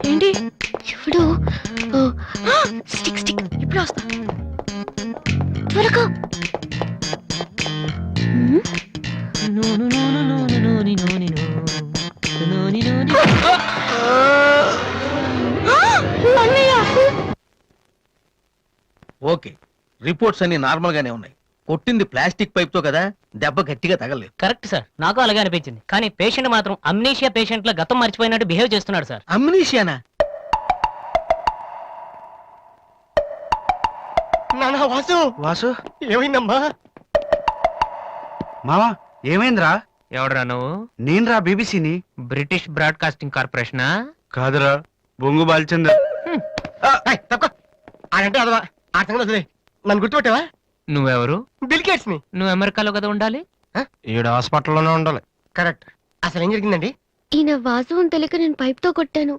ఏంటి ఇప్పుడు stick stick ఇప్పుడు వస్తా త్వరగా. ఓకే, రిపోర్ట్స్ అన్ని నార్మల్ గానే ఉన్నాయి. కొట్టింది ప్లాస్టిక్ పైప్ తో కదా, దెబ్బ గట్టిగా తగలేదు. కరెక్ట్ సార్, నాకు అలాగే అనిపించింది. కానీ పేషెంట్ మాత్రం అమ్నీషియా పేషెంట్ లా గతం మర్చిపోయినట్టు బిహేవ్ చేస్తున్నాడు సార్. అమ్నీషియానా? వాసు వాసు, ఏమైందమ్మా? మావా ఏమైందిరా? ఎవడరా నువ్వు? నేనురా, బీబీసీని. British broadcasting కార్పొరేషనా? కాదురా, బొంగు బాల్చందర్. తక్కువ ఆడంటే అదవా ఆ సంగతి వదిలే. నన్ను గుర్తుపెట్టావా? నువ్వెవరు? బిల్ గేట్స్ ని. నువ్వు అమెరికాలో కదా ఉండాలి. ఈడ హాస్పిటల్లోనే ఉండాలి. కరెక్ట్. అసలు ఏం జరిగిందండి? ఈయన వాసు అని తెలియక నేను పైప్ తో కొట్టాను.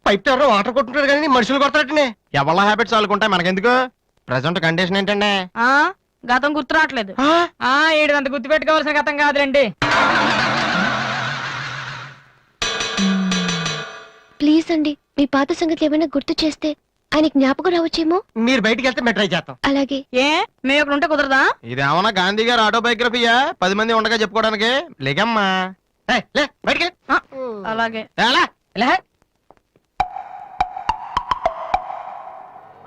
పైప్ తో ఎవరో వాటర్ కొట్టుకుంటారు కానీ మనుషులు కొడతారటనే. ఎవరి హ్యాబిట్స్ వాళ్ళకుంటాయి, మనకెందుకు? ప్రెసెంట్ కండిషన్ ఏంటండి? గతం గుర్తు రావట్లేదు. ఏడంత గుర్తు పెట్టుకోవాల్సిన గతం కాదులేండి. ప్లీజ్ అండి, మీ పాత సంగతి ఏమైనా గుర్తు చేస్తే ఆయన జ్ఞాపకం రావచ్చేమో. మీరు బయటికి వెళ్తే మేము ట్రై చేస్తాం. అలాగే. ఏ మేము ఇక్కడ ఉంటే కుదరదా? ఇదేమన్నా గాంధీ గారు ఆటోబయోగ్రఫీయా? 10 మంది ఉండగా చెప్పుకోవడానికి? లేకమ్మా. లే బయటికి అలాగే.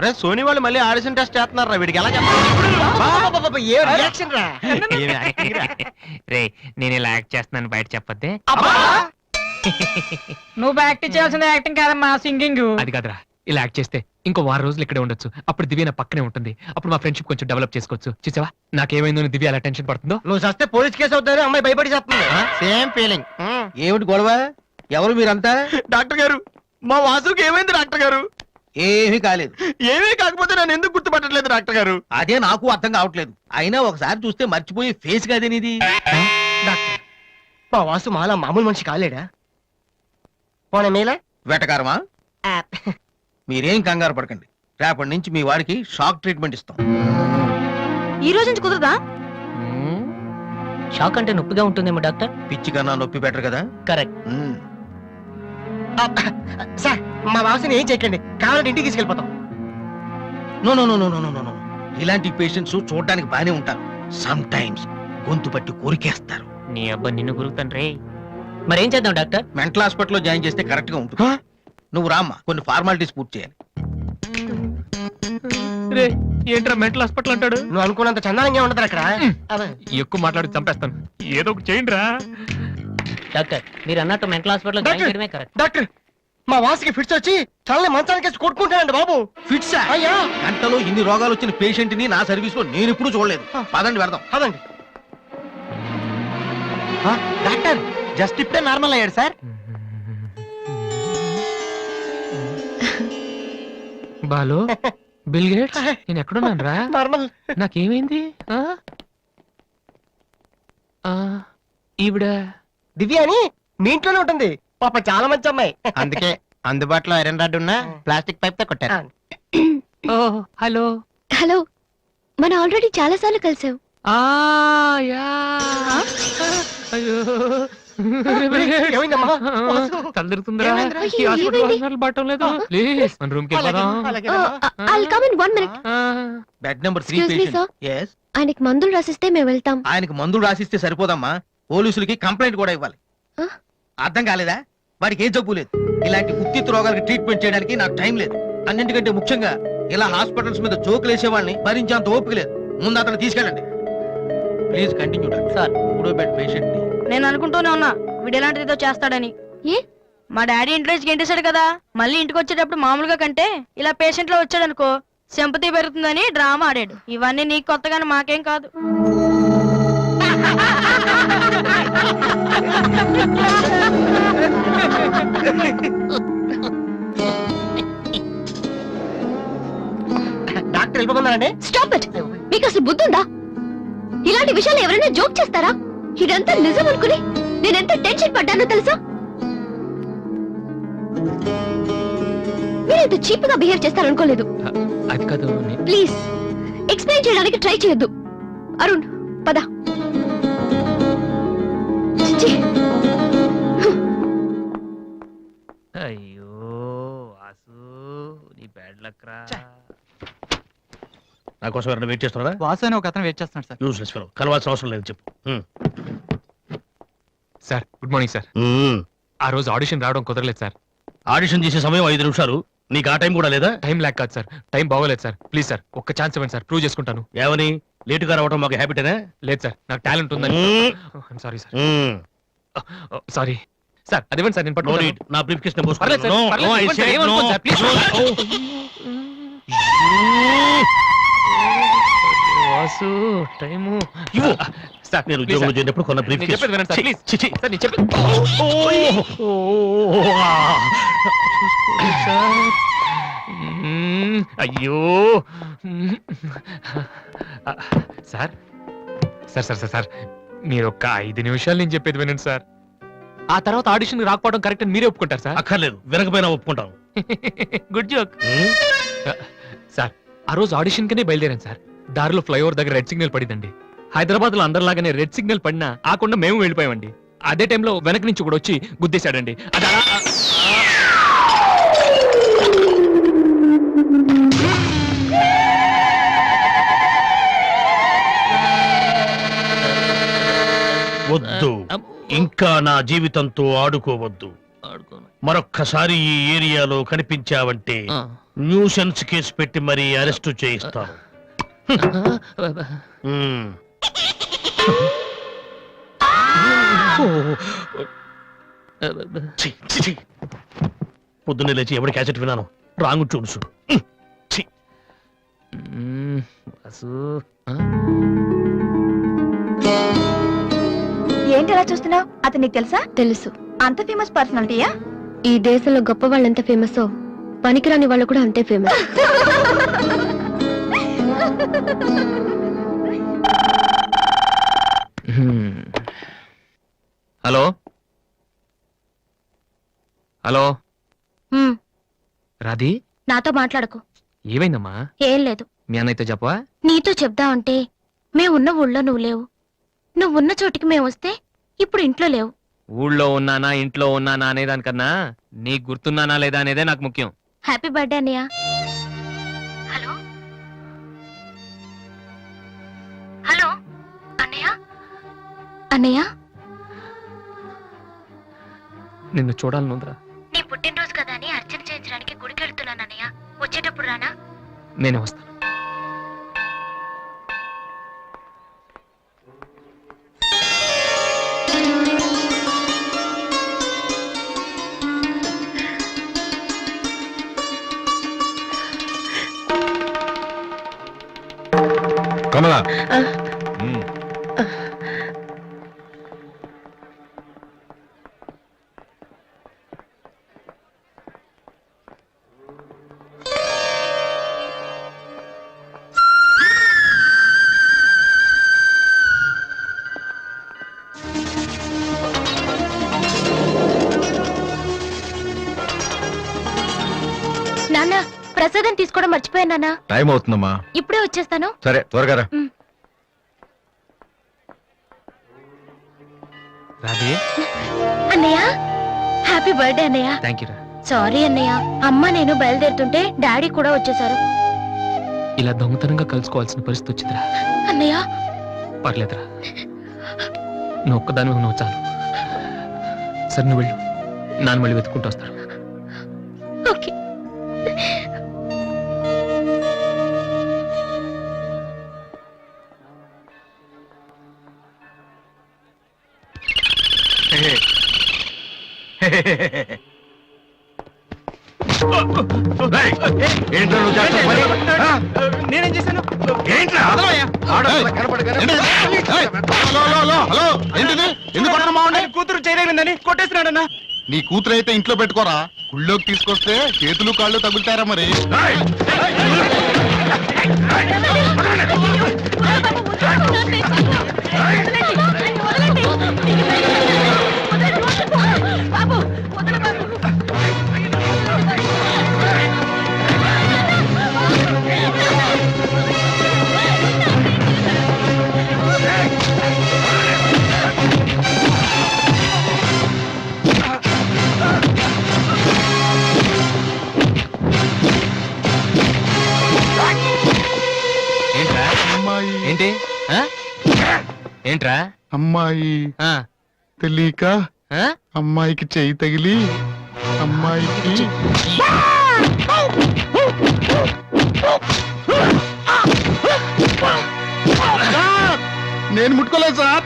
రే, సోనీ వాళ్ళు మళ్ళీ ఆడిషన్ టెస్ట్ చేస్తున్నారా? వీడికి ఎలా ఏ రియాక్షన్ రా? రే, నేను ఇలా యాక్ట్ చేస్తున్నాను బయట చెప్పొద్దే. నువ్వు యాక్టింగ్ చేయాల్సింది యాక్టింగ్ కాదమ్మా, సింగింగ్. అది కాదురా, ఇలా యాక్ట్ చేస్తే ఇంకో 10 రోజులు ఇక్కడే ఉండొచ్చు. అప్పుడు దివ్య నా పక్కనే ఉంటుంది. అప్పుడు మా ఫ్రెండ్షిప్ కొంచెం డెవలప్ చేసుకోవచ్చు. చూసావా నాకేమైందో దివ్య అలా టెన్షన్ పడుతుందో. నువ్వు చస్తే పోలీస్ కేసు అవుతారు, అమ్మాయి భయపడి చేస్తుంది. Same feeling. ఏమిటి గొడవ? ఎవరు మీరంతా? డాక్టర్ గారు, మా వాసుకి ఏమైంది డాక్టర్ గారు? ఏమీ కాలేదు. ఏమీ కాకపోతే నన్ను ఎందుకు గుర్తుపట్టలేదు డాక్టర్ గారు? అదే నాకు అర్థం కావట్లేదు. అయినా ఒకసారి చూస్తే మర్చిపోయే ఫేస్ కాదే నీది. డాక్టర్, మా వాసు మాలా మామూలు మనిషి కాలేడా? పోనీ మేలా వెటకారమా? మీరేం కంగారు పడకండి. రేపటి నుంచి మీ వాడికి షాక్ ట్రీట్మెంట్ ఇస్తాం. ఈ రోజు నుంచి కుదరదా? షాక్ అంటే నొప్పిగా ఉంటుందేమో డాక్టర్. పిచ్చి కన్నా నొప్పి బెటర్ కదా. కరెక్ట్. సార్, మా వాసుని ఏం చేయకండి, కావాలంటే ఇంటికి తీసుకెళ్ళిపోతాం. No no no no no no no. ఇలాంటి పేషెంట్స్ చూడడానికి బానే ఉంటారు. సమ్ టైమ్స్ గొంతు పట్టి కోరికేస్తారు. నీ అబ్బా నిన్ను గురుతాను రే. మరేం చేద్దాం డాక్టర్? మెంటల్ హాస్పిటల్లో జాయిన్ చేస్తే కరెక్ట్ గా ఉంటుంది. నువ్వు రామ్మా, కొన్ని ఫార్మాలిటీస్ పూర్తి చేయాలి. రే, ఏంట్రా మెంటల్ హాస్పిటల్ అంటాడు? నువ్వు అనుకున్నంత చందానంగా ఉండదు అక్కడ. ఎక్కువ మాట్లాడి చంపేస్తాను. ఏదో ఒకటి చేయండి రా. డాక్టర్, మీరు అన్నట్టు మెంటల్ హాస్పిటల్ జాయిన్ చేయడమే కరెక్ట్. డాక్టర్, మా వాసుకి ఫిట్స్ వచ్చి చాలా మంచానికి కొట్టుకుంటానండి బాబు. ఫిట్స్ అయ్యా, గంటలో ఇన్ని రోగాలు వచ్చిన పేషెంట్ ని నా సర్వీస్ లో నేను ఇప్పుడు చూడలేదు. పదండి వెళ్దాం. అదండి. డాక్టర్, జస్ట్ ఇప్పుడే నార్మల్ అయ్యాడు సార్. బాలు, బిల్ గేట్స్, నేను ఎక్కడున్నాను రా? నార్మల్. నాకేమైంది? ఈవిడ దివ్య అని మీ ఇంట్లోనే ఉంటుంది. పాప చాలా మంచి అమ్మాయి. అందుకే అందుబాటులో ఐరన్ రాడ్ ఉన్న ప్లాస్టిక్ పైప్ తో కొట్టారు. హలో. హలో, మనం ఆల్రెడీ చాలా సార్లు కలిసాం. ఏమైందమ్మా? తలదిరుతుందిరా. ఈ హాస్పిటల్ హాస్పిటల్ బట్టం లేదు. ప్లీజ్ మన రూమ్ కి వెళ్దాం. I'll come in 1 minute. Bed number 3 Excuse me, sir. Patient. yes. ఆయనకి మందులు రాసిస్తే మేము వెళ్తాం. ఆయనకి మందులు రాసిస్తే సరిపోదమ్మా, పోలీసులకి కంప్లైంట్ కూడా ఇవ్వాలి. అర్థం కాలేదా? వాడికి ఏం జబ్బు లేదు. ఇలాంటి ఉత్తిత్ రోగాలకి ట్రీట్మెంట్ చేయడానికి నాకు టైం లేదు. అన్నింటికంటే ముఖ్యంగా ఇలా హాస్పిటల్స్ మీద జోకులు వేసే వాళ్ళని భరించేంత ఓపిక లేదు. ముందు అతను తీసుకెళ్ళండి. Please continue doctor. సార్, 3వ బెడ్ పేషెంట్ ని. నేను అనుకుంటూనే ఉన్నా వీడు ఎలాంటిదో చేస్తాడని. ఏ? మా డాడీ ఇంట్రెస్ట్ గెంటేశాడు కదా, మళ్ళీ ఇంటికి వచ్చేటప్పుడు మామూలుగా కంటే ఇలా పేషెంట్ లో వచ్చాడు అనుకో సింపతి పెరుగుతుందని డ్రామా ఆడాడు. ఇవన్నీ నీకు కొత్తగానే మాకేం కాదు. డాక్టర్ వెళ్ళిపోతున్నారండి. Stop it. మీకు అసలు బుద్ధి ఉందా? ఇలాంటి విషయాలు ఎవరైనా జోక్ చేస్తారా? ఇదంతా నిజం అనుకుని నేను ఎంత టెన్షన్ పడ్డానో తెలుసా? మీరు ఇంత చీప్ గా బిహేవ్ చేస్తారనుకోలేదు. అది కాదు. ప్లీజ్ ఎక్స్ప్లెయిన్ చేయడానికి ట్రై చేయొద్దు. అరుణ్, పద. ఛీ! అయ్యో వాసు నీ బ్యాడ్ లక్ రా. నా కోసం ఎవరైనా వెయిట్ చేస్తున్నారా? వాసు అని ఒక అతను వెయిట్ చేస్తున్నాడు సార్. యూస్లెస్ ఫెలో, కలవాల్సిన అవసరం లేదు చెప్పు. Sir good morning sir. ఆ రోజు ఆడిషన్ రావడం కుదరలేదు సార్. ఆడిషన్ చేసే సమయం 5 నిమిషాలు, నీకు ఆ టైం కూడా లేదా? టైం ల్యాక్ కాదు సార్, టైం బాగోలేదు సార్. ప్లీజ్ సార్ ఒక్క ఛాన్స్ ఇవ్వండి సార్, ప్రూవ్ చేసుకుంటాను. ఏమని లేటుగా రావడం మాకు హ్యాబిటేనా? లేదు సార్ నాకు టాలెంట్ ఉందని. Sorry sir, sorry sir. అదేవండి సార్ నేను నో పట్టుకుంటాను. నీడ్. నా బ్రీఫ్ కేస్ పర్లేదు సార్, పర్లేదు, ఇవ్వండి సార్, ఏమనుకోండి సార్, ప్లీజ్. వాసు టైము ఇవ్వు. సార్ నేను ప్లీజ్ ఉద్యోగంలో సార్. చేరినప్పుడు కొన్న బ్రీఫ్ నేను చెప్పేది వినండి సార్, ప్లీజ్. సార్ నేను చెప్పేది అయ్యో sir sir sir sir sir మీరు ఒక్క 5 నిమిషాలు నేను చెప్పేది వినండి సార్. ఆ తర్వాత ఆడిషన్ రాకపోవడం కరెక్ట్ అని మీరే ఒప్పుకుంటారు సార్. అక్కర్లేదు, వినకపోయినా ఒప్పుకుంటాను. Good joke sir. ఆ రోజు ఆడిషన్ కనే బయలుదేరాను సార్. దారిలో ఫ్లైఓవర్ దగ్గర రెడ్ సిగ్నల్ పడిందండి. హైదరాబాద్ లో అందరిలాగానే రెడ్ సిగ్నల్ పడినా ఆకుండా మేము వెళ్ళిపోయామండి. అదే టైంలో వెనక నుంచి కూడా వచ్చి గుద్దేశాడండి. అది అలా వద్దు, ఇంకా నా జీవితంతో ఆడుకోవద్దు. మరొక్కసారి ఈ ఏరియాలో కనిపించావంటే న్యూసెన్స్ కేసు పెట్టి మరీ అరెస్టు చేయిస్తాను. ఛీ, ఛీ, ఛీ. పొద్దున్నే లేచి ఎవరి క్యాసెట్ విన్నాను, రాంగు చూడు. వాసు ఏంటి అలా చూస్తున్నావు? అతను నీకు తెలుసా? తెలుసు. అంత ఫేమస్ పర్సనాలిటీయా? ఈ దేశంలో గొప్ప వాళ్ళు ఎంత ఫేమసో పనికిరాని వాళ్ళు కూడా అంతే ఫేమస్. హలో హలో హ్మ్, రాధి, నాతో మాట్లాడకు. ఏమైందమ్మా? ఏం లేదు. మీ అన్నయ్యతో చెప్పవా? నీతో చెప్దామంటే మేమున్న ఊళ్ళో నువ్వు లేవు, నువ్వున్న చోటికి మేము వస్తే ఇప్పుడు ఇంట్లో లేవు. ఊళ్ళో ఉన్నానా ఇంట్లో ఉన్నానా అనేదానికన్నా నీకు గుర్తున్నానా లేదా అనేదే నాకు ముఖ్యం. హ్యాపీ బర్త్డే అన్నయ్య. హలో హలో అన్నయ్య. అన్నయ్య నిన్ను చూడాలనుందిరా. నీ పుట్టినరోజు కదా అని అర్చన చేయించడానికి గుడికి వెళ్తున్నాను అన్నయ్య. వచ్చేటప్పుడు రానా? నేనే వస్తాను. కమలా, నాన్న ప్రసాదం తీసుకోవడం మర్చిపోయాను నాన్న. టైం అవుతుందమ్మా. ఇప్పుడే వచ్చేస్తాను. సరే త్వరగా రా. రాధే, అన్నయ్య హ్యాపీ బర్త్డే అన్నయ్య. థ్యాంక్ యూ రా. సారీ అన్నయ్య, అమ్మ నేను బయలుదేరుతుంటే డాడీ కూడా వచ్చేసారు. ఇలా దొంగతనంగా కలుసుకోవాల్సిన పరిస్థితి వచ్చిందిరా. అన్నయ్య పర్లేదురా, నువ్వు ఒక్కదాని నువ్వు చాలు. సరే నువ్వు వెళ్ళు, నాన్న మళ్ళీ వెతుక్కుంటూ వస్తారు. ఓకే. నేనేం చేశాను? కూతురు చేయలేదని కొట్టేస్తున్నాడన్నా. నీ కూతురు అయితే ఇంట్లో పెట్టుకోరా, గుళ్ళోకి తీసుకొస్తే చేతులు కాళ్ళు తగులుతారా మరి. ఏంట్రా అమ్మాయి ఆ, తెలియక ఆ? అమ్మాయికి చెయ్యి తగిలి అమ్మాయికి సార్, నేను ముట్టుకోలేదు సార్.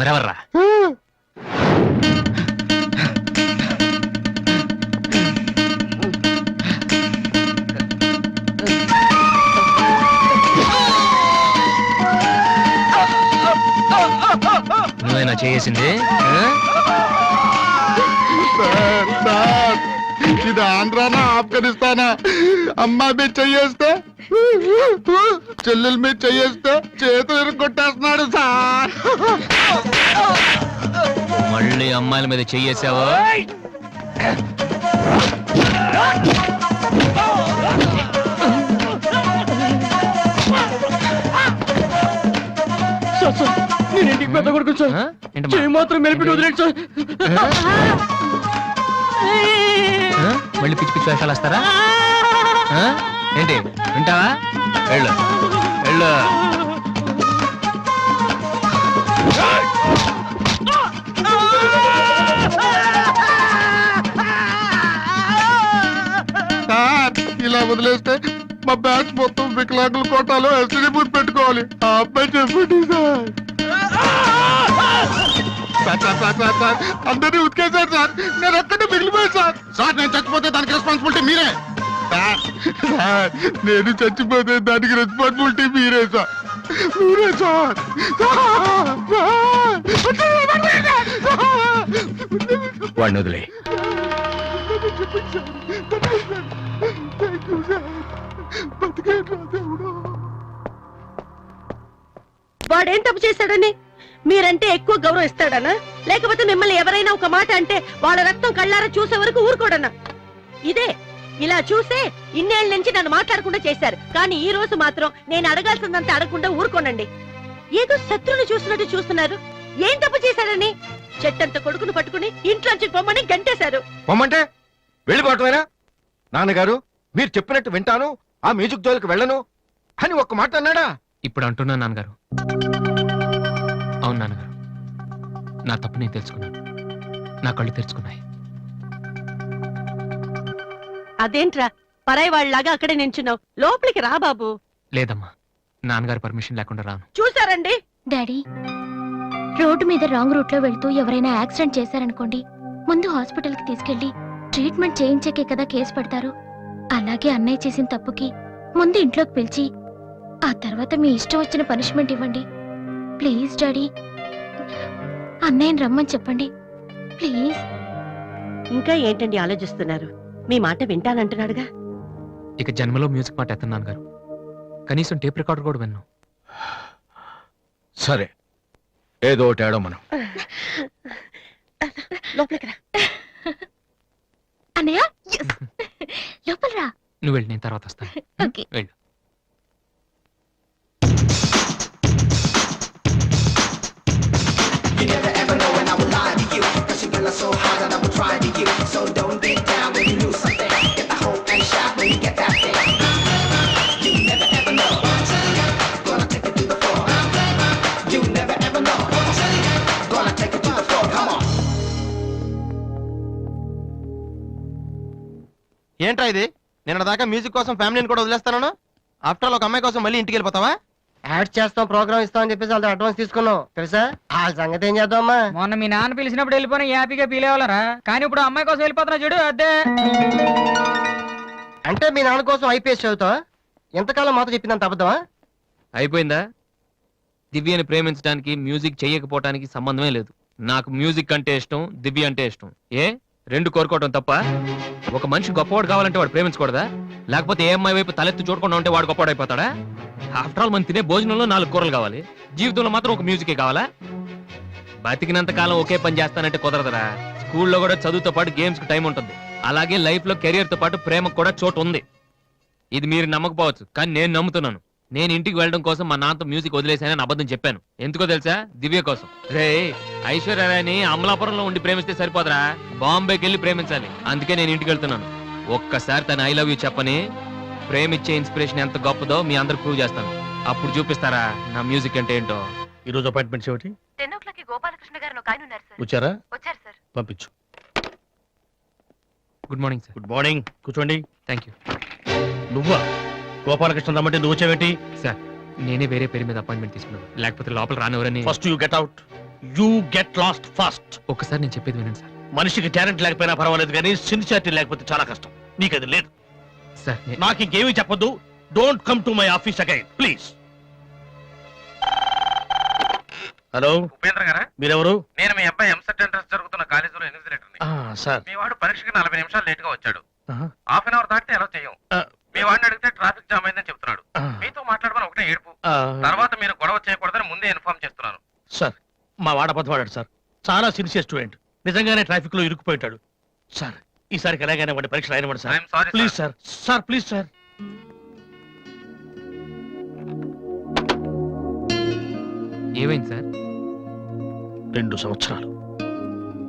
మరెవర్రా నువ్వేనా చేసింది సార్, సార్, ఇది ఆంధ్రానా ఆఫ్ఘనిస్తానా? అమ్మాయి మీద చెయ్యేస్తే చెల్లెల మీద చెయ్యేస్తే చేతులు కొట్టేస్తున్నాడు సార్. మళ్ళీ అమ్మాయిల మీద చెయ్యేసావా నేను ఇంటికి పెద్ద కొడుకు సార్. ఆ? ఏంటమ్మా? చెయ్యి మాత్రం మెలిపెట్టి వదిలేడు సార్. ఆ? మళ్ళీ పిచ్చి పిచ్చి వేషాలు వస్తారా ఆ? ఏంటి వింటావా వెళ్ళు వెళ్ళు సార్, ఇలా వదిలేస్తే మా బ్యాచ్ మొత్తం వికలాంగుల కోటాలో ఎస్టీ బూత్ పెట్టుకోవాలి. ఆ అబ్బాయి చెప్పండి సార్. సార్, అందరినీ ఉతికేశారు సార్. నేను ఒక్కడే మిగిలిపోయాను సార్. సార్, నేను చచ్చిపోతే దానికి రెస్పాన్సిబిలిటీ మీరే. సార్, సార్, నేను చచ్చిపోతే దానికి రెస్పాన్సిబిలిటీ మీరే సార్. మీరే సార్. వాడిని వదిలే వాడేం తప్పు చేశాడని మీరంటే ఎక్కువ గౌరవం ఇస్తాడనా, లేకపోతే మిమ్మల్ని ఎవరైనా ఒక మాట అంటే వాళ్ళ రక్తం కళ్ళారా చూసే వరకు ఊరుకోడన్నా? ఇదే ఇలా చూసే ఇన్నేళ్ల నుంచి నన్ను మాట్లాడకుండా చేశారు, కానీ ఈ రోజు మాత్రం నేను అడగాల్సిందంతా అడగకుండా ఊరుకోనండి. ఏదో శత్రువుని చూసినట్టు చూస్తున్నారు. ఏం తప్పు చేశాడని చెట్టంత కొడుకును పట్టుకుని ఇంట్లోంచి పొమ్మని గంటేశారు. పొమ్మంటే వెళ్ళిపోవటమేనా? నాన్నగారు, మీరు చెప్పినట్టు వింటాను, ఆ మ్యూజిక్ జోలికి వెళ్ళను అని ఒక్క మాట అన్నాడా? ఇప్పుడు అంటున్నా నాన్నగారు. అవును నాన్నగారు, నా తప్పు నేను తెలుసుకున్నాను. నా కళ్ళు తెరుచుకున్నాయి. అదేంట్రా పరాయి వాళ్ళలాగా అక్కడే నించున్నావు, లోపలికి రా బాబు. లేదమ్మా, నాన్నగారు పర్మిషన్ లేకుండా రాను. చూసారండి, డాడీ, రోడ్డు మీద రాంగ్ రూట్ లో వెళ్తూ ఎవరైనా యాక్సిడెంట్ చేశారనుకోండి, ముందు హాస్పిటల్ కి తీసుకెళ్లి ట్రీట్మెంట్ చేయించాకే కదా కేసు పెడతారు. అలాగే అన్నయ్య చేసిన తప్పుకి ముందు ఇంట్లోకి పిలిచి ఆ తర్వాత మీ ఇష్టం వచ్చిన పనిష్మెంట్ ఇవ్వండి. ప్లీజ్ డాడీ, అన్నయ్యని రమ్మని చెప్పండి ప్లీజ్. ఇంకా ఏంటండి ఆలోచిస్తున్నారు? మీ మాట వింటానంటున్నాడుగా. ఇక జన్మలో మ్యూజిక్ మాట ఎత్తను నాన్నగారు. కనీసం టేప్ రికార్డర్ కూడా విన్ను. సరే, ఏదో ఒకటి ఆడో మనం. లోపలికి రా. అన్నయ్య లోపల రా. నువ్వు వెళ్ళి నేను తర్వాత వస్తాను. ఓకే. వెళ్ళు. ఏంట్రా ఇది? నిన్న దాకా మ్యూజిక్ కోసం ఫ్యామిలీని కూడా వదిలేస్తాను. ఆఫ్టర్ ఆల్ ఒక అమ్మాయి కోసం మళ్ళీ ఇంటికి వెళ్ళిపోతావా? యాడ్ చేస్తాం, ప్రోగ్రామ్ ఇస్తాం అని చెప్పేసి వాళ్ళతో అడ్వాన్స్ తీసుకున్నాం తెలుసా. ఆ సంగతి ఏం చేద్దామా? మొన్న మీ నాన్న పిలిచినప్పుడు వెళ్ళిపోయిన హ్యాపీగా ఫీల్ అవ్వాలరా, కానీ ఇప్పుడు అమ్మాయి కోసం వెళ్ళిపోతున్నా చూడు అదే. అంటే మీ నాన్న కోసం ఐపీఎస్ చదువుతావా? ఎంతకాలం మాతో చెప్పిందంత అబద్ధమా? అయిపోయిందా? దివ్యని ప్రేమించడానికి మ్యూజిక్ చెయ్యకపోవటానికి సంబంధమే లేదు. నాకు మ్యూజిక్ అంటే ఇష్టం, దివ్య అంటే ఇష్టం. ఏ రెండు కోరుకోవటం తప్ప? ఒక మనిషి గొప్పవాడు కావాలంటే వాడు ప్రేమించకూడదా? లేకపోతే ఏ అమ్మాయి వైపు తలెత్తి చూడకుండా ఉంటే వాడు గొప్పవాడు అయిపోతాడా? ఆఫ్టర్ ఆల్ మనం తినే భోజనంలో 4 కూరలు కావాలి, జీవితంలో మాత్రం ఒక మ్యూజికే కావాలా? బతికినంత కాలం ఒకే పని చేస్తానంటే కుదరదురా. స్కూల్లో కూడా చదువుతో పాటు గేమ్స్ కి టైం ఉంటుంది. అలాగే లైఫ్ లో కెరియర్ తో పాటు ప్రేమకు కూడా చోటు ఉంది. ఇది మీరు నమ్మకపోవచ్చు, కానీ నేను నమ్ముతున్నాను. నేను ఇంటికి వెళ్ళడం కోసం మా నాన్నతో మ్యూజిక్ వదిలేసానని అబద్ధం చెప్పాను. ఎందుకో తెలుసా? దివ్య కోసం. రే, ఐశ్వర్యరాయని అమలాపురంలో ఉండి ప్రేమిస్తే సరిపోదరా, బాంబేకి వెళ్ళి ప్రేమించాలి. అందుకే నేను ఇంటికి వెళ్తున్నాను. ఒక్కసారి తన ఐ లవ్ యూ చెప్పని ప్రేమిచ్చే ఇన్స్పిరేషన్ ఎంత గొప్పదో మీ అందరికి ప్రూవ్ చేస్తాను. అప్పుడు చూపిస్తారా నా మ్యూజిక్ అంటే ఏంటో. ఈ రోజు అపాయింట్మెంట్స్ ఏమిటి? 10 o'clock గోపాలకృష్ణ గారు ఒక ఆయన ఉన్నారు సార్. వచ్చారా? వచ్చారు సార్. పంపించు. Good morning sir. Good morning, కూర్చోండి. థ్యాంక్ యూ నువ్వా? గోపాలకృష్ణ రమ్మంటే నువ్వు వచ్చావేంటి? సార్. నేనే వేరే పేరు మీద అపాయింట్మెంట్ తీసుకున్నాను, లేకపోతే లోపల రానివరని. First you get out. You get lost first. ఒక్కసారి నేను చెప్పేది వినండి సార్. మనిషికి టాలెంట్ లేకపోయినా పర్వాలేదు, కానీ సిన్సియారిటీ లేకపోతే చాలా కష్టం. నీకు అది లేదు. సార్ నాకు ఇంకేమీ చెప్పొద్దు. Don't come to my office again please. Hello, Upendra గారా? మీరెవరు? నేను మీ అబ్బాయి ఎంసెట్ ఎంట్రన్స్ జరుగుతున్న కాలేజీలో ఇన్విజిలేటర్ని. సార్. మీ వాడు పరీక్షకి 40 నిమిషాలు లేట్ గా వచ్చాడు. ఆహా. హాఫ్ అన్ అవర్ దాటితే ఎలా చేయం. మీ వాడిని అడిగితే ట్రాఫిక్ జామ్ అయిందని చెప్తున్నాడు. ఆ. మీతో మాట్లాడమని ఒకటే ఏడుపు. తర్వాత మీరు గొడవ చేయకూడదని ముందే ఇన్ఫార్మ్ చేస్తున్నాను. సార్, మా వాడ పదవాడాడు సార్. చాలా సిన్సియర్ స్టూడెంట్. నిజంగానే ట్రాఫిక్ లో ఇరుక్కుపోయింటాడు. సార్, ఈసారికి ఎలాగైనా వాడి పరీక్ష రాయనివ్వండి sir. I'm sorry please sir. Sir please sir. ఏమైంది సార్? 2 సంవత్సరాలు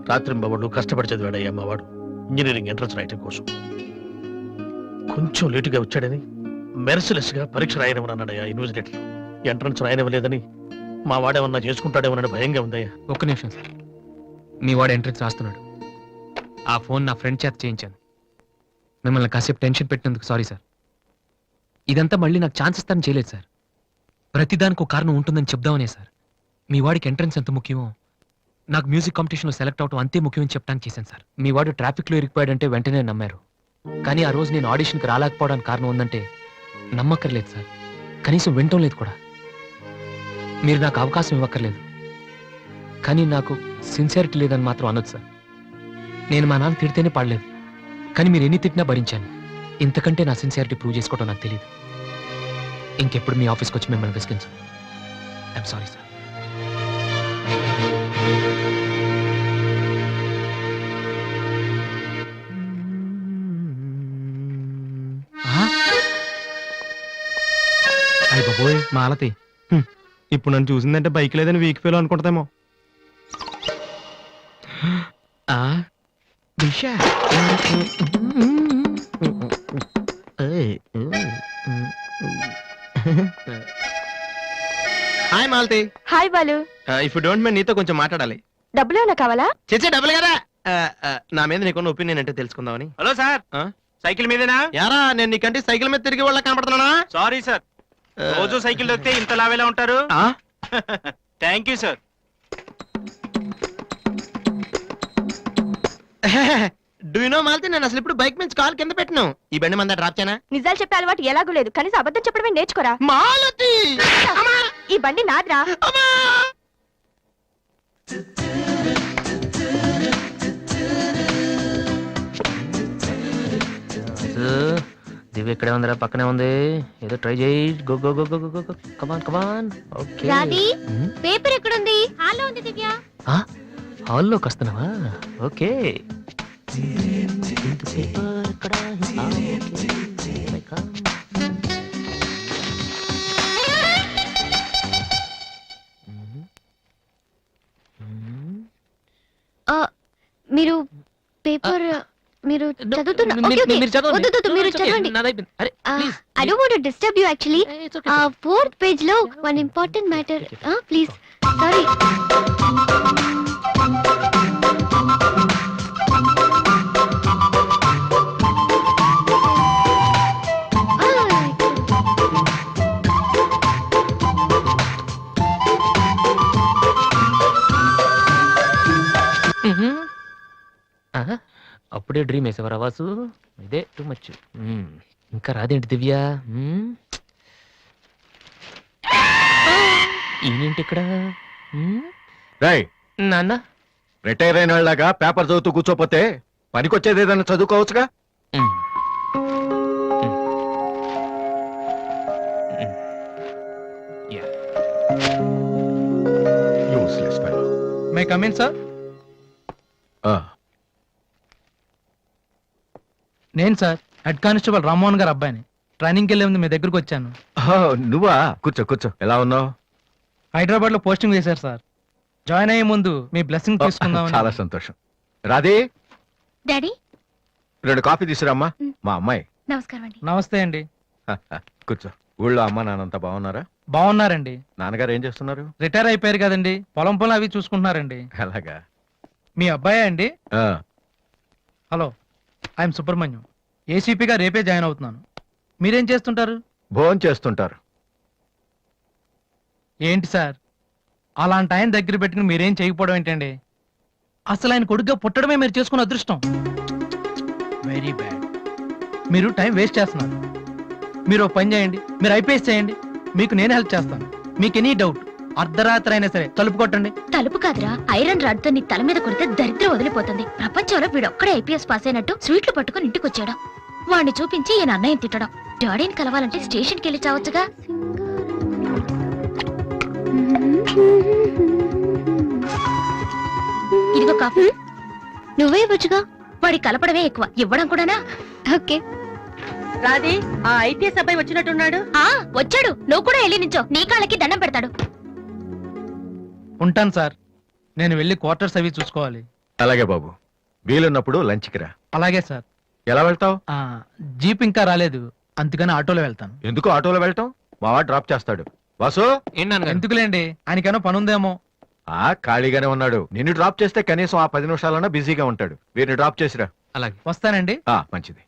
రాత్రింబవళ్ళు కష్టపడి చదివాడయ్యా మా వాడు ఇంజనీరింగ్ ఎంట్రన్స్ రాయటం కోసం. కొంచెం లేటుగా వచ్చాడని మెర్సిలెస్ గా పరీక్ష రాయనివ్వనన్నాడయ్యా ఇన్విజిలేటర్. ఎంట్రన్స్ రాయనివ్వలేదని మా వాడేమన్నా చేసుకుంటాడేమోనని భయంగా ఉందయ్యా. ఒక్క నిమిషం సార్. మీ వాడు ఎంట్రన్స్ రాస్తున్నాడు. ఆ ఫోన్ నా ఫ్రెండ్ చేత చేయించాను. మిమ్మల్ని కాసేపు టెన్షన్ పెట్టినందుకు సారీ సార్. ఇదంతా మళ్ళీ నాకు ఛాన్స్ ఇస్తానని చేయలేదు సార్. ప్రతిదానికి ఒక కారణం ఉంటుందని చెప్దామనే సార్. మీ వాడికి ఎంట్రన్స్ ఎంత ముఖ్యమో నాకు మ్యూజిక్ కాంపిటీషన్లో సెలెక్ట్ అవడం అంతే ముఖ్యమని చెప్పడానికి చేశాను సార్. మీ వాడు ట్రాఫిక్లో ఇరికిపోయాడంటే వెంటనే నమ్మారు. కానీ ఆ రోజు నేను ఆడిషన్కి రాలేకపోవడానికి కారణం ఉందంటే నమ్మక్కర్లేదు సార్. కనీసం వినటం లేదు కూడా. మీరు నాకు అవకాశం ఇవ్వక్కర్లేదు, కానీ నాకు సిన్సియారిటీ లేదని మాత్రం అనొచ్చు సార్. నేను మా నాన్న తిడితేనే పాడలేదు, కానీ మీరు ఎన్ని తిట్టినా భరించాను. ఇంతకంటే నా సిన్సియారిటీ ప్రూవ్ చేసుకోవడం నాకు తెలియదు. ఇంకెప్పుడు మీ ఆఫీస్కి వచ్చి మిమ్మల్ని విసిగించు. I'm sorry sir. అయ్య బాబోయ్ మాలతి, ఇప్పుడు నన్ను చూసిందంటే బైక్ లేదని వీక్ ఫీల్ అనుకుంటుందేమో. Hi Malathi. Hi Balu. If you don't mind నీతో కొంచెం మాట్లాడాలి. డబ్బులు ఏమైనా కావాలా? చేసే డబ్బులు కదా. నా మీద నీకున్న ఒపీనియన్ అంటే తెలుసుకుందామని. హలో సార్, సైకిల్ మీదేనా? యారా నేను నీకంటే సైకిల్ మీద తిరిగి వాళ్ళ కనపడుతున్నానా? సారీ సార్, రోజు సైకిల్ దొరికితే ఇంత లావేలా ఉంటారు. Thank you sir. Do you know Malathi, నేను అసలు ఇప్పుడు బైక్ మీద కాల్ కింద పెట్టను. ఈ బండి మంద డ్రాప్ చేయనా? నిజాలు చెప్పే అలవాటు ఎలాగూ లేదు, కనీసం అబద్ధం చెప్పడమే నేర్చుకోరా. మాలతి, ఈ బండి నాదిరా. దివ్య ఇక్కడే ఉందిరా, పక్కనే ఉంది. ఏదో ట్రై చేయి. Go go go go go go. Come on come on. Okay. Radhi, paper ఎక్కడుంది? హాల్లో ఉంది దివ్య. హాల్లోకి వస్తున్నావా? ఓకే. పేపర్ ఎక్కడ? మీరు పేపర్ మీరు చదువుతున్నా? Okay, okay. వద్దు, వద్దు, మీరు చదవండి. I don't want to disturb you actually. 4th page లో one important matter. Please. Sorry. అప్పుడే డ్రీమ్ వేసేవారు వాసు. ఇదే టూ మచ్. ఇంకా రాదేంటి దివ్య? ఈయనేంటి ఇక్కడ? నాన్న, రిటైర్ అయిన వాళ్ళగా పేపర్ చదువుతూ కూర్చోపోతే పనికొచ్చేది ఏదైనా చదువుకోవచ్చుగా. May come in sir. నేను sir head constable Rammohan garu అబ్బాయిని. ట్రైనింగ్కి వెళ్ళే ముందు మీ దగ్గరకు వచ్చాను. నువ్వా? కూర్చో కూర్చో. ఎలా ఉన్నావు? హైదరాబాద్ లో పోస్టింగ్ వేశారు సార్. జాయిన్ అయ్యే ముందు మీ బ్లెస్సింగ్ తీసుకుందామని. చాలా సంతోషం. రాధే, డాడీ 2 కాఫీ తీసుకురామ్మా. మా అమ్మాయి. నమస్కారం అండి. నమస్తే అండి. కూర్చో. ఊళ్ళో అమ్మ నాన్నంతా బాగున్నారా? బాగున్నారండి. నాన్నగారు ఏం చేస్తున్నారు? రిటైర్ అయిపోయారు కదండి, పొలం పొలం అవి చూసుకుంటున్నారండి. అలాగా. మీ అబ్బాయే అండి? ఆ, హలో, ఐఎమ్ సుబ్రహ్మణ్యం. ఏసీపీగా రేపే జాయిన్ అవుతున్నాను. మీరేం చేస్తుంటారు? భోజనం చేస్తుంటారు. ఏంటి సార్, అలాంటి ఆయన దగ్గర పెట్టుకుని మీరేం చేయకపోవడం ఏంటండి? అసలు ఆయన కొడుగ్గా పుట్టడమే మీరు చేసుకున్న అదృష్టం. Very bad. మీరు టైం వేస్ట్ చేస్తున్నారు. మీరు ఒక పని చేయండి, మీరు ఐపీఎస్ చేయండి, మీకు నేను హెల్ప్ చేస్తాను. మీకు ఎనీ డౌట్ అర్ధరాత్రి అయినా సరే తలుపు కొట్టండి. తలుపు కాదురా, ఐరన్ రాడ్ తో నీ తల మీద కొడితే దరిద్రం వదిలిపోతుంది. ప్రపంచంలో వీడొక్కడే ఐపీఎస్ పాస్ అయినట్టు స్వీట్లు పట్టుకుని ఇంటికి వచ్చాడు. వాడిని చూపించి ఈయన అన్నయ్యని తిట్టడం. డాడీని కలవాలంటే స్టేషన్కి వెళ్ళి చావచ్చుగా. ఇదిగో కాఫీ. నువ్వే ఇవ్వచ్చుగా. వాడి కలపడమే ఎక్కువ, ఇవ్వడం కూడానా? ఓకే. రాది, ఆ ఐపీఎస్ అబ్బాయి వచ్చినట్టున్నాడు. వచ్చాడు. నువ్వు కూడా వెళ్ళి నించో, నీ కాళ్ళకి దండం పెడతాడు. ఉంటాను సార్, నేను వెళ్ళి క్వార్టర్స్ అవి చూసుకోవాలి. అలాగే బాబు, వీలున్నప్పుడు లంచ్కి రా. అలాగే సార్. ఎలా వెళ్తావు? జీప్ ఇంకా రాలేదు, అందుకని ఆటోలో వెళ్తాను. ఎందుకు ఆటోలో వెళ్ళటం? మావా డ్రాప్ చేస్తాడు. వాసు, ఎందుకులేండి, ఆయనకేమో పనుందేమో. ఖాళీగానే ఉన్నాడు. నిన్ను డ్రాప్ చేస్తే కనీసం ఆ 10 నిమిషాలన్నా బిజీగా ఉంటాడు. వీరిని డ్రాప్ చేసిరా. అలాగే. వస్తానండి. మంచిది.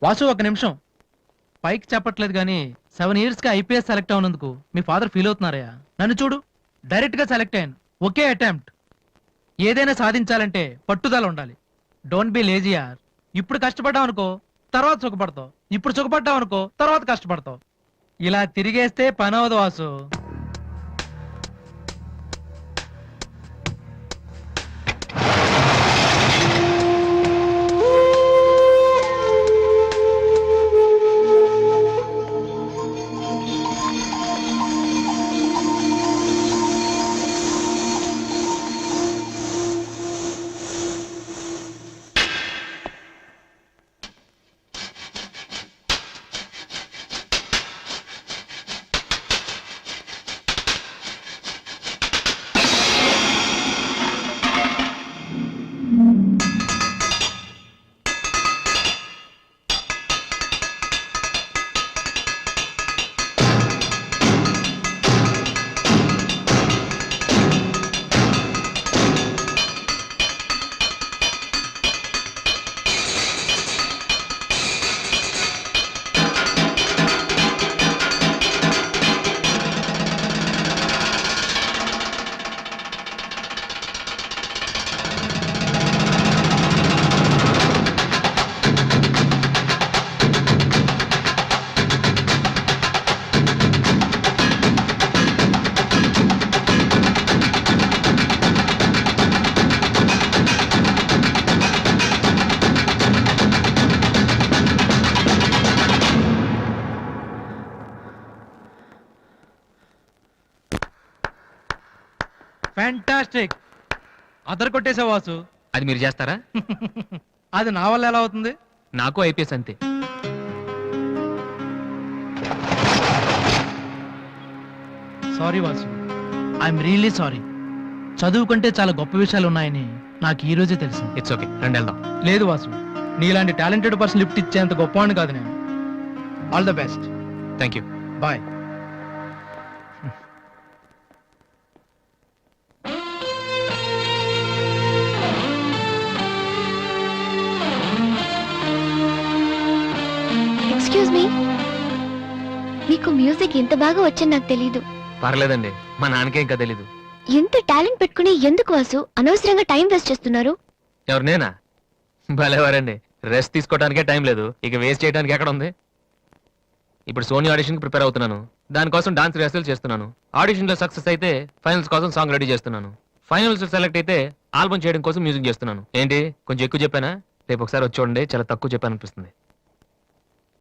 వాసు, ఒక నిమిషం. పైకి చెప్పట్లేదు కానీ 7 years గా ఐపీఎస్ సెలెక్ట్ అవునందుకు మీ ఫాదర్ ఫీల్ అవుతున్నారయ్యా. నన్ను చూడు, డైరెక్ట్ గా సెలెక్ట్ అయ్యాను. ఒకే అటెంప్ట్. ఏదైనా సాధించాలంటే పట్టుదల ఉండాలి. డోంట్ బి లేజీ యార్. ఇప్పుడు కష్టపడ్డావు అనుకో, తర్వాత సుఖపడతావు. ఇప్పుడు సుఖపడ్డావు అనుకో, తర్వాత కష్టపడతావు. ఇలా తిరిగేస్తే పని అవదు వాసు. ఫ్యాంటాస్టిక్. అదర్ కొట్టేసా వాసు. అది మీరు చేస్తారా? అది నా వల్ల ఎలా అవుతుంది? నాకు ఐపీఎస్ అంతే. Sorry Vasu, I'm really sorry. చదువుకుంటే చాలా గొప్ప విషయాలు ఉన్నాయని నాకు ఈ రోజే తెలిసింది. ఇట్స్ ఓకే, రండి వెళ్దాం. లేదు వాసు, నీలాంటి టాలెంటెడ్ పర్సన్ లిఫ్ట్ ఇచ్చేంత గొప్పవాడిని కాదు నేను. All the best. Thank you. Bye. Excuse me, మీకు మ్యూజిక్ ఇంత బాగా వచ్చని నాకు తెలీదు. పర్లేదండి, మా నాన్నకే ఇంకా తెలీదు. ఎంత టాలెంట్ పెట్టుకుని ఎందుకు వాసు అనవసరంగా టైం వేస్ట్ చేస్తున్నారు? ఎవరు, నేనా? భలేవారండి, రెస్ట్ తీసుకోవడానికే టైం లేదు, ఇక వేస్ట్ చేయడానికి ఎక్కడ ఉంది? ఇప్పుడు సోనీ ఆడిషన్ కి ప్రిపేర్ అవుతున్నాను. దానికోసం డాన్స్ రిహర్సల్ చేస్తున్నాను. ఆడిషన్ లో సక్సెస్ అయితే ఫైనల్స్ కోసం సాంగ్ రెడీ చేస్తున్నాను. ఫైనల్స్ సెలెక్ట్ అయితే ఆల్బమ్ చేయడం కోసం మ్యూజిక్ చేస్తున్నాను. ఏంటి, కొంచెం ఎక్కువ చెప్పానా? రేపు ఒకసారి వచ్చి చూడండి, చాలా తక్కువ చెప్పాను అనిపిస్తుంది.